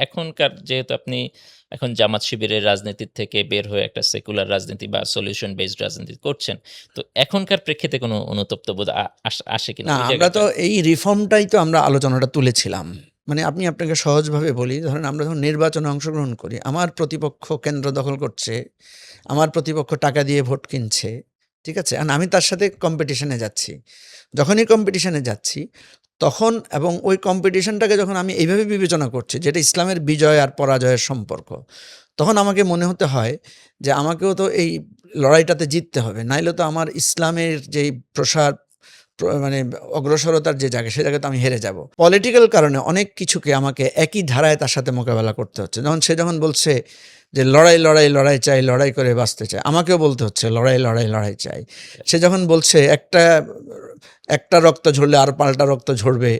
এখনকার যেহেতু আপনি এখন জামাত শিবিরের রাজনীতির থেকে বের হয়ে একটা সেকুলার রাজনীতি বা সলিউশন বেসড রাজনীতি করছেন। তো এখনকার প্রেক্ষিতে কোনো অনুতপ্ত বোধ আসে কিনা না, ওই আমরা তো জায়গাটায়? এই রিফর্মটাই তো আমরা আলোচনাটা তুলেছিলাম। মানে আমি আপনাকে সহজভাবে বলি, ধরেন আমরা যখন নির্বাচনে অংশগ্রহণ করি, আমার প্রতিপক্ষ কেন্দ্র দখল করছে, আমার প্রতিপক্ষ টাকা দিয়ে ভোট কিনছে, ঠিক আছে? আর আমি তার সাথে কম্পিটিশনে যাচ্ছি। যখনই কম্পিটিশনে যাচ্ছি, তখন এবং ওই কম্পিটিশনটাকে যখন আমি এইভাবে বিবেচনা করছি, যেটা ইসলামের বিজয় আর পরাজয়ের সম্পর্ক, তখন আমাকে মনে হতে হয় যে আমাকেও তো এই লড়াইটাতে জিততে হবে। নাইলে তো আমার ইসলামের যেই প্রসার মানে অগ্রসরতার যে জায়গা, সে জায়গাতে আমি হেরে যাব। পলিটিক্যাল কারণে অনেক কিছুকে আমাকে একই ধারায় তার সাথে মোকাবেলা করতে হচ্ছে। যেমন সে যখন বলছে যে লড়াই লড়াই লড়াই চাই, লড়াই করে বাঁচতে চাই, আমাকেও বলতে হচ্ছে লড়াই লড়াই লড়াই চাই। সে যখন বলছে একটা রক্ত ঝরলে আর পাল্টা রক্ত ঝরবে,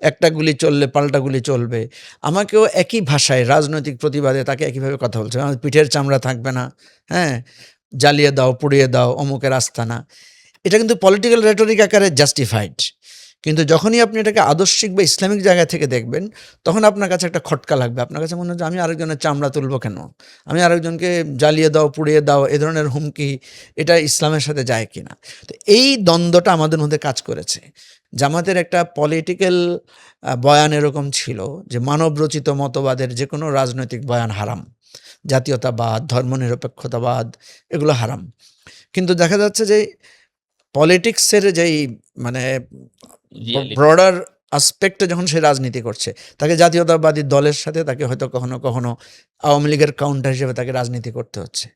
একটা গুলি চললে পাল্টা গুলি চলবে, আমাকেও একই ভাষায় রাজনৈতিক প্রতিবাদে তাকে একইভাবে কথা বলছে। আমার পিঠের চামড়া থাকবে না, হ্যাঁ, জ্বালিয়ে দাও, পুড়িয়ে দাও, অমুকের আস্তানা। এটা কিন্তু পলিটিক্যাল রেটরিক আকারে জাস্টিফাইড। কিন্তু যখনই আপনি এটাকে আদর্শিক বা ইসলামিক জায়গা থেকে দেখবেন, তখন আপনার কাছে একটা খটকা লাগবে। আপনার কাছে মনে হচ্ছে আমি আরেকজনের চামড়া তুলব কেন? আমি আরেকজনকে জ্বালিয়ে দাও, পুড়িয়ে দাও, এ ধরনের হুমকি, এটা ইসলামের সাথে যায় কিনা? তো এই দ্বন্দ্বটা আমাদের মধ্যে কাজ করেছে। জামাতের একটা পলিটিক্যাল বয়ান এরকম ছিল যে মানবরচিত মতবাদের যে কোনো রাজনৈতিক বয়ান হারাম। জাতীয়তাবাদ, ধর্মনিরপেক্ষতাবাদ, এগুলো হারাম। কিন্তু দেখা যাচ্ছে যে পলিটিক্সের যেই মানে রিয়েলিটি। ব্রডার আসপেক্টে যখন সে রাজনীতি করছে, তাকে জাতীয়তাবাদী দলের সাথে তাকে হয়তো কখনো কখনো আওয়ামী লীগের কাউন্টার হিসেবে তাকে রাজনীতি করতে হচ্ছে।